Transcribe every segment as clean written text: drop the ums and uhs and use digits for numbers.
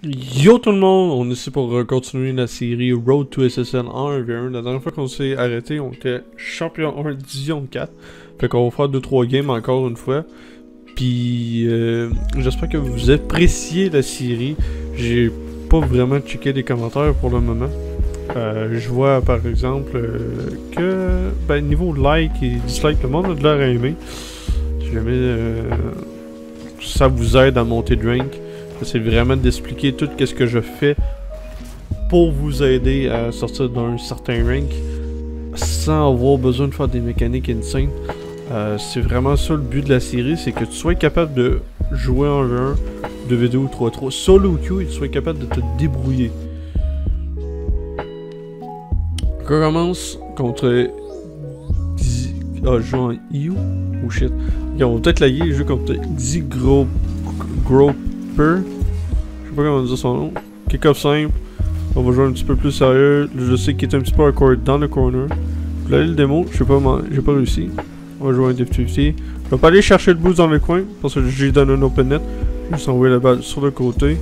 Yo tout le monde, on est ici pour continuer la série Road to SSL en 1v1. La dernière fois qu'on s'est arrêté, on était champion 1 division 4. Fait qu'on va faire 2-3 games encore une fois. Puis j'espère que vous appréciez la série. J'ai pas vraiment checké les commentaires pour le moment. Je vois par exemple que niveau like et dislike, le monde a de l'air à aimer. Si jamais ça vous aide à monter de rank. C'est vraiment d'expliquer tout ce que je fais pour vous aider à sortir d'un certain rank sans avoir besoin de faire des mécaniques insane. C'est vraiment ça le but de la série, c'est que tu sois capable de jouer en 1, 2v2 ou 3-3 solo queue et que tu sois capable de te débrouiller. On commence contre je joue en EU? Oh shit. Okay, on va peut-être laguer, je joue contre Groper. Je sais pas comment dire son nom. Kick-off simple. On va jouer un petit peu plus sérieux. Je sais qu'il est un petit peu hardcore dans le corner. Je voulais aller le démo, j'ai pas réussi. On va jouer un Div 50. Je vais pas aller chercher le boost dans le coin parce que j'ai donné un open net. Je vais juste envoyer la balle sur le côté.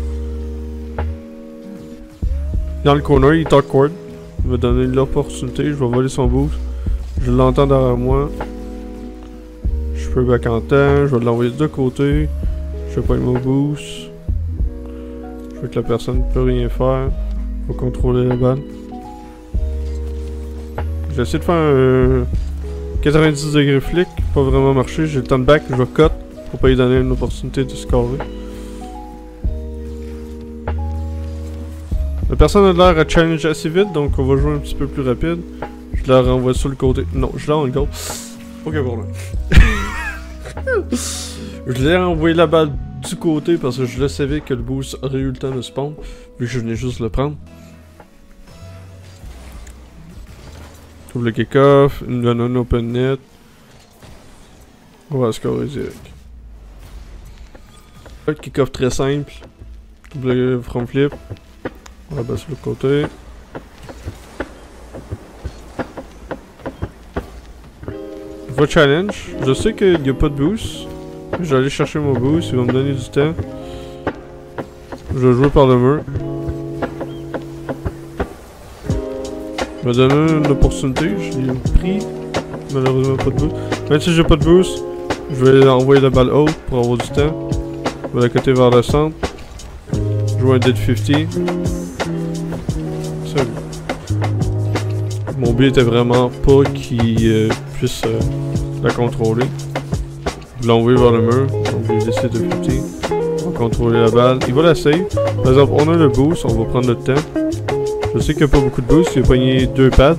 Dans le corner, il est hardcore. Il va donner l'opportunité. Je vais voler son boost. Je l'entends derrière moi. Je peux back en temps. Je vais l'envoyer de côté. Je vais pas mon boost. Je veux que la personne ne peut rien faire. Faut contrôler la balle. J'ai essayé de faire un 90 degrés flick. Pas vraiment marché. J'ai le temps de back. Je vais cut. Pour pas lui donner une opportunité de scorer. La personne a l'air à challenge assez vite. Donc on va jouer un petit peu plus rapide. Je la renvoie sur le côté. Non, je la goal. Aucun problème. Je l'ai envoyé la balle du côté parce que je le savais que le boost aurait eu le temps de spawn, vu que je venais juste le prendre. Trouve le kick-off, il me donne un open net. On va scorer direct. Le kick-off très simple. Double front flip. On va passer sur le côté. Je vais challenge. Je sais qu'il n'y a pas de boost. Je vais aller chercher mon boost, il va me donner du temps. Je vais jouer par le mur. Il m'a donné une opportunité, je l'ai pris. Malheureusement pas de boost. Même si j'ai pas de boost, je vais envoyer la balle haute pour avoir du temps. Je vais la côté vers le centre. Jouer un dead 50. Ça. Mon but était vraiment pas qu'il puisse la contrôler. Je l'envoie vers le mur, donc je décide de buter. On va contrôler la balle. Il va la save. Par exemple, on a le boost, on va prendre notre temps. Je sais qu'il n'y a pas beaucoup de boost, il a pogné 2 pads.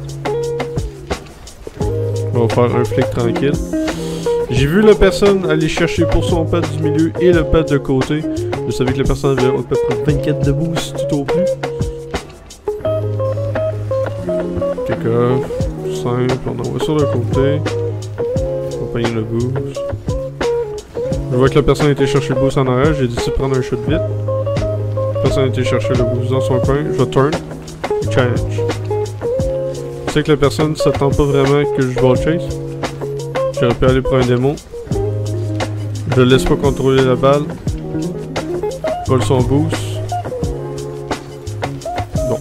On va faire un flick tranquille. J'ai vu la personne aller chercher pour son pad du milieu et le pad de côté. Je savais que la personne avait à peu près 24 de boost tout au plus. Kick-off, simple, on envoie sur le côté. On va pogner le boost. Je vois que la personne a été chercher le boost en arrière, j'ai décidé de prendre un shot vite. La personne a été chercher le boost dans son coin, je vais turn et challenge. Je sais que la personne ne s'attend pas vraiment que je ball chase. J'aurais pu aller pour un démo. Je laisse pas contrôler la balle. Vole son boost. Bon.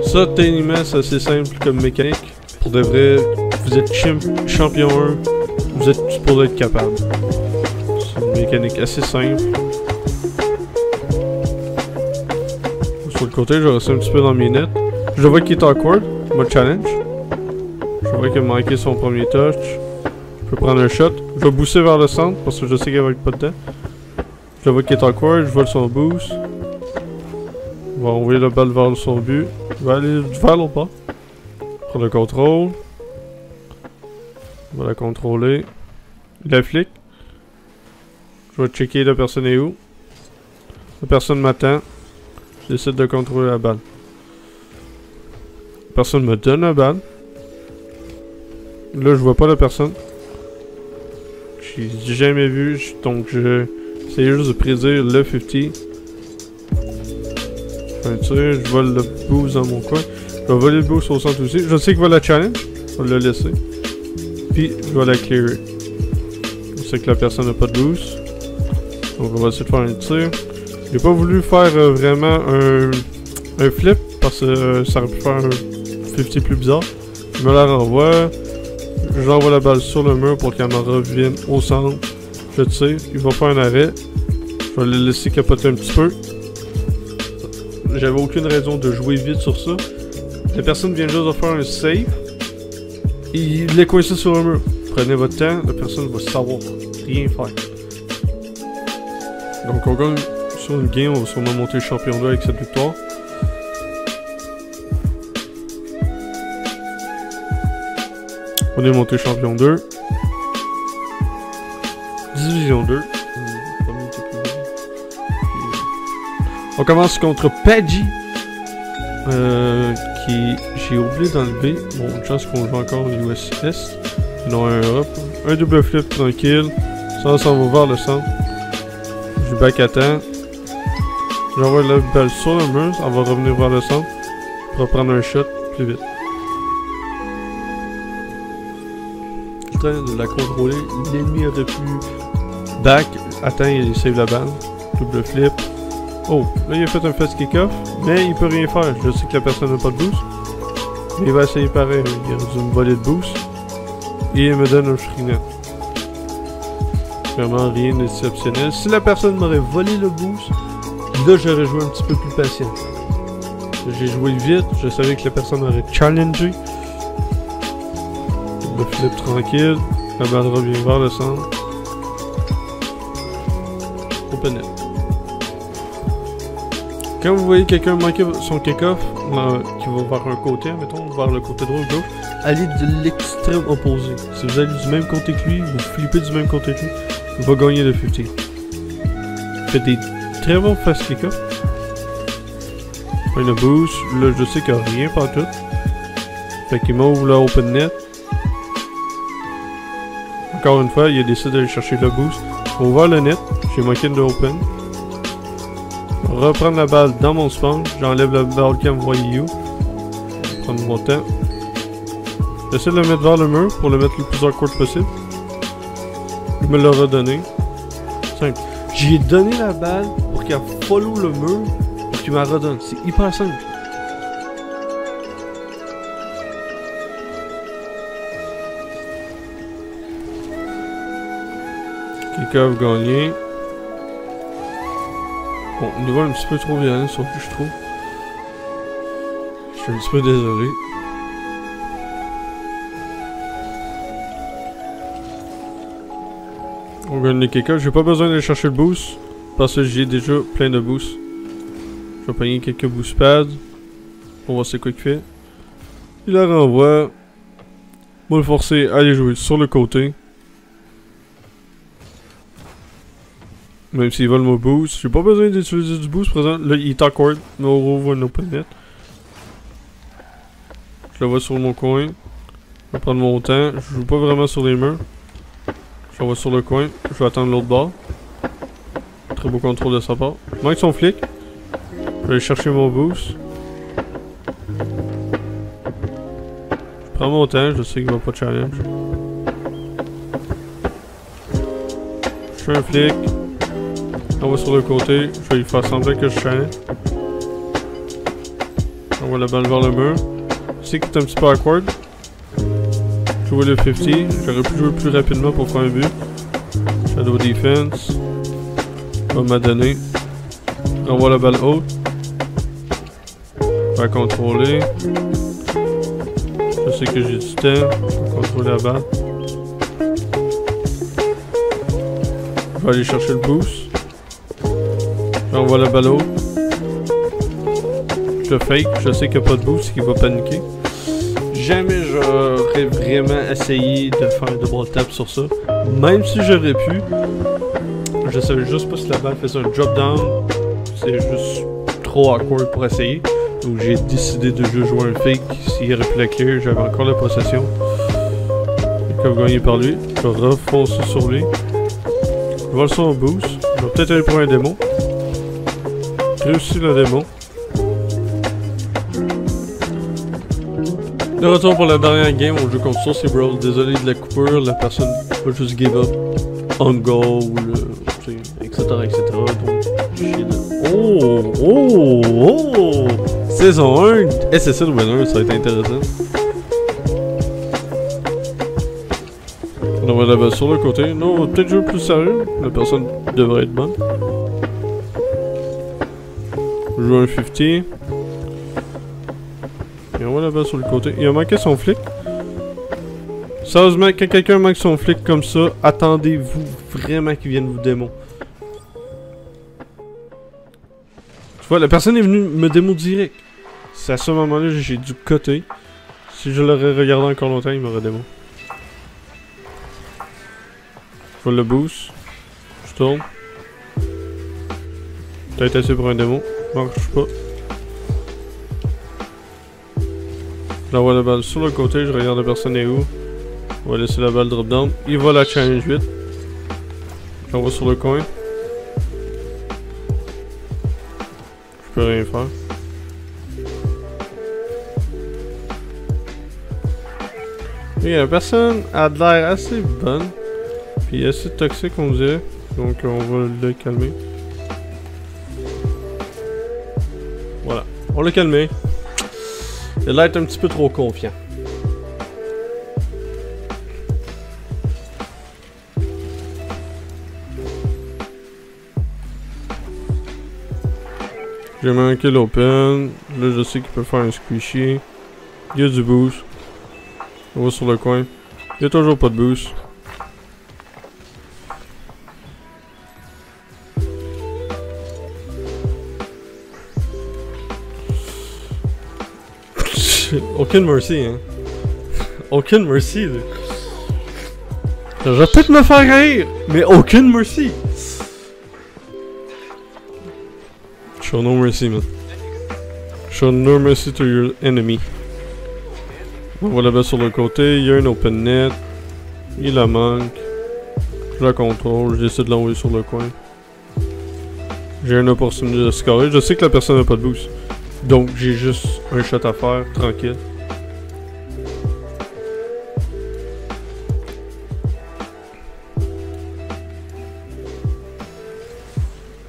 Ça, techniquement, c'est assez simple comme mécanique. Pour de vrai, vous êtes champion 1, vous êtes supposé être capable. Mécanique assez simple. Sur le côté, je vais rester un petit peu dans mes nets. Je vois qu'il est awkward, mode challenge. Je vois qu'il a manqué son premier touch. Je peux prendre un shot. Je vais booster vers le centre parce que je sais qu'il va être pas de temps. Je vois qu'il est awkward, je vole son boost. On va envoyer la balle vers son but. Je vais aller vers l'autre bas. Prendre le contrôle. On va la contrôler. Il a flic. Je vais checker la personne est où. La personne m'attend. Je décide de contrôler la balle. La personne me donne la balle. Là, je vois pas la personne. J'ai jamais vu, donc je essayais juste de prédire le 50. Un tir, je vole le boost dans mon coin. Je vais voler le boost au centre aussi. Je sais qu'il va la challenge. Je vais le laisser. Puis, je vais la clearer. Je sais que la personne n'a pas de boost. Donc on va essayer de faire un tir. J'ai pas voulu faire vraiment un flip parce que ça aurait pu faire un 50 plus bizarre. Je me la renvoie. J'envoie la balle sur le mur pour qu'elle me revienne au centre. Je tire. Il va faire un arrêt. Je vais le laisser capoter un petit peu. J'avais aucune raison de jouer vite sur ça. La personne vient juste de faire un save. Il est coincé sur le mur. Prenez votre temps. La personne va savoir rien faire. Donc on gagne sur une game. On va sûrement monter champion 2 avec cette victoire. On est monté champion 2. Division 2. On commence contre Paggy. Qui j'ai oublié d'enlever. Bon, une chance qu'on joue encore en US Est. Non, un Europe. Un double flip tranquille. Ça s'en va vers le centre. Du back à temps. J'envoie la balle sur le mur. Elle va revenir vers le centre. Pour prendre un shot plus vite. De la contrôler. L'ennemi aurait pu back. Attends, il save la balle. Double flip. Oh, là il a fait un fast kick-off, mais il peut rien faire. Je sais que la personne n'a pas de boost. Mais il va essayer pareil. Il a une volée de boost. Et il me donne un free net. Vraiment rien d'exceptionnel. Si la personne m'aurait volé le boost, là j'aurais joué un petit peu plus patient. J'ai joué vite, je savais que la personne aurait challengé. Le flip tranquille. La balle revient vers le centre. Open net. Quand vous voyez quelqu'un manquer son kick-off, qui va vers un côté, mettons, vers le côté droit ou gauche, allez de l'extrême opposé. Si vous allez du même côté que lui, vous flippez du même côté que lui, il va gagner le 50. Faites des très bons fast kick-off. Le boost, là je sais qu'il n'y a rien par tout. Fait qu'il m'ouvre le open net. Encore une fois, il a décidé d'aller chercher le boost. On va le net, j'ai manqué de open. Reprendre la balle dans mon spawn, j'enlève la balle cam voyou. Prendre mon temps. J'essaie de le mettre vers le mur pour le mettre le plus awkward possible. Il me l'a redonné. Simple. J'ai donné la balle pour qu'elle follow le mur pour qu'il me la redonne. C'est hyper simple. Kick-off gagné. Bon, on y va un petit peu trop violent sur lui, je trouve. Je suis un petit peu désolé. On gagne les kick-offs. J'ai pas besoin d'aller chercher le boost. Parce que j'ai déjà plein de boosts. Je vais pogner quelques boost pads. On va voir c'est quoi qu'il fait. Il la renvoie. On va le forcer à aller jouer sur le côté. Même s'il vole mon boost. J'ai pas besoin d'utiliser du boost présent. Là, il est awkward. Mais on rouvre un open net. Je le vois sur mon coin. Je vais prendre mon temps. Je joue pas vraiment sur les murs. Je le vois sur le coin. Je vais attendre l'autre bord. Très beau contrôle de sa part. Il manque son flic. Je vais aller chercher mon boost. Je prends mon temps. Je sais qu'il va pas challenge. Je fais un flic. On va sur le côté, je vais lui faire sembler que je challenge. On va la balle vers le mur. Je sais qu'il est un petit peu awkward. Jouer le 50, j'aurais pu jouer plus rapidement pour faire un but. Shadow defense. Va m'adonner. Envoie la balle haute. Va contrôler. Je sais que j'ai du temps pour contrôler la balle. Je vais aller chercher le boost. J'envoie la balle haute. Je fake, je sais qu'il n'y a pas de boost, qu'il va paniquer. Jamais j'aurais vraiment essayé de faire un double tap sur ça. Même si j'aurais pu, je savais juste pas si la balle faisait un drop down. C'est juste trop awkward pour essayer. Donc j'ai décidé de juste jouer un fake. S'il aurait pu la clear, j'avais encore la possession. Comme gagné par lui, je vais refoncer sur lui. Je vole son boost. Je vais peut-être aller pour un démon. Réussi le démon. De retour pour la dernière game, on joue contre Saucy Bros. Désolé de la coupure, la personne va juste give up on goal ou le, etc. Donc Oh! Oh! Oh! Saison 1, SSL Winner, ça va être intéressant. On va la sur le côté. Non, on va peut-être jouer plus sérieux. La personne devrait être bonne. Joue un 50. Et on va la sur le côté. Il a manqué son flic. Sérieusement, quand quelqu'un manque son flic comme ça, attendez-vous vraiment qu'il vienne vous démo. Tu vois, la personne est venue me démo direct. C'est à ce moment-là que j'ai dû coter. Si je l'aurais regardé encore longtemps, il m'aurait démo. Je vais le boost. Je tourne. Peut-être assez pour un démo. Marche pas. J'envoie la balle sur le côté, je regarde la personne est où. On va laisser la balle drop down. Il va la challenge 8. J'envoie sur le coin. Je peux rien faire. Et la personne a de l'air assez bonne. Puis assez toxique on dirait. Donc on va le calmer. Voilà. On l'a calmé. Il a l'air un petit peu trop confiant. J'ai manqué l'open. Là, je sais qu'il peut faire un squishy. Il y a du boost. On va sur le coin. Il y a toujours pas de boost. Aucune mercy, hein. Aucune mercy, là. Je vais peut-être me faire rire, mais aucune mercy. Show no mercy, man. Show no mercy to your enemy. On va la mettre sur le côté, il y a un open net. Il la manque. Je la contrôle, j'essaie de l'envoyer sur le coin. J'ai une opportunité de scorer. Je sais que la personne n'a pas de boost. Donc j'ai juste un shot à faire, tranquille.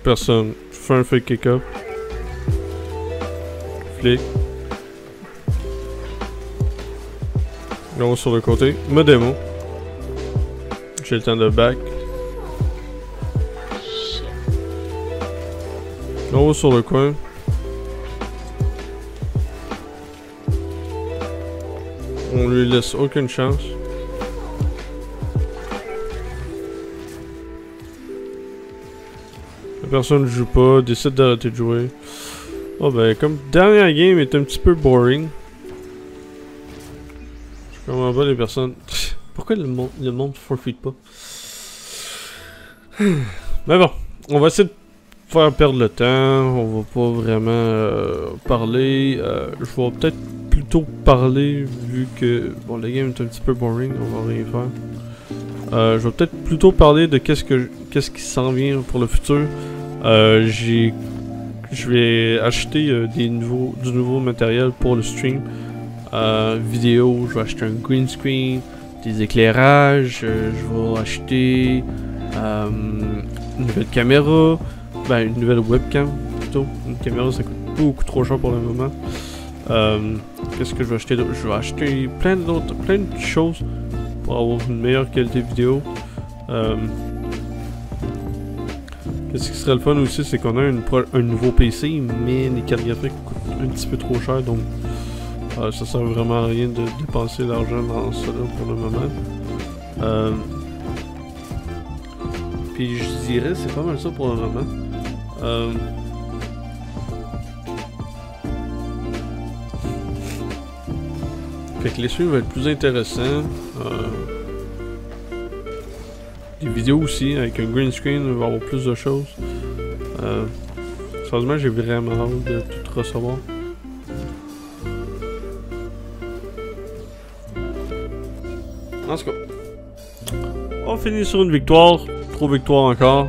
Personne. Je fais un fake kick-up. Flic. Là, on va sur le côté. Me démo. J'ai le temps de back. Là, on va sur le coin. On lui laisse aucune chance. La personne ne joue pas, décide d'arrêter de jouer. Oh ben, comme dernière game est un petit peu boring. Je comprends pas les personnes. Pourquoi le monde forfeit pas? Mais bon, on va essayer de faire perdre le temps. On va pas vraiment parler. Je vais peut-être plutôt parler vu que bon, la game est un petit peu boring. On va rien faire. Je vais peut-être plutôt parler de qu'est-ce qui s'en vient pour le futur. Je vais acheter du nouveau matériel pour le stream. Vidéo, je vais acheter un green screen, des éclairages, je vais acheter une nouvelle caméra, ben une nouvelle webcam plutôt. Une caméra ça coûte beaucoup trop cher pour le moment. Qu'est-ce que je vais acheter d'autre? Je vais acheter plein de choses pour avoir une meilleure qualité vidéo. Qu'est-ce qui serait le fun aussi, c'est qu'on a un nouveau PC, mais les cartes graphiques coûtent un petit peu trop cher, donc ça sert vraiment à rien de dépenser l'argent dans ça là, pour le moment. Puis je dirais, c'est pas mal ça pour le moment. Fait que les streams vont être plus intéressants. Des vidéos aussi, avec un green screen, on va avoir plus de choses. Sérieusement, j'ai vraiment hâte de tout recevoir. En tout cas, on finit sur une victoire. 3 victoires encore.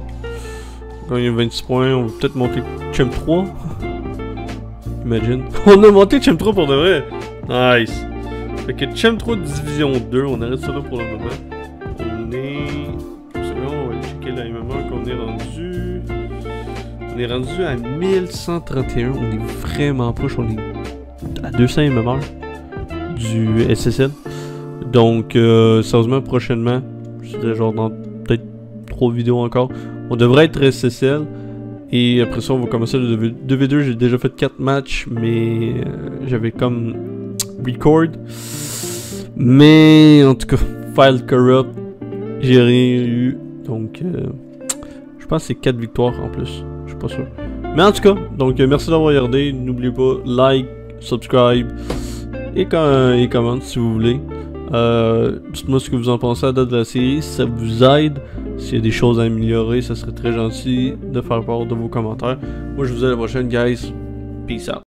On gagne 26 points. On va peut-être monter Champ 3. Imagine. On a monté Champ 3 pour de vrai. Nice. Fait que Champ 3 Division 2. On arrête ça là pour le moment. On est... On va checker la MMA qu'on est rendu. On est rendu à 1131. On est vraiment proche. On est à 200 MMR du SSL. Donc, sérieusement, prochainement, je dirais genre dans peut-être 3 vidéos encore, on devrait être SSL. Et après ça, on va commencer le 2v2. J'ai déjà fait 4 matchs, mais j'avais comme record. Mais en tout cas, file corrupt, j'ai rien eu. Donc, je pense que c'est 4 victoires en plus. Je suis pas sûr. Mais en tout cas, donc merci d'avoir regardé. N'oubliez pas, like, subscribe et comment si vous voulez. Dites-moi ce que vous en pensez à la date de la série, si ça vous aide. S'il y a des choses à améliorer, ça serait très gentil de faire part de vos commentaires. Moi, je vous dis à la prochaine, guys. Peace out.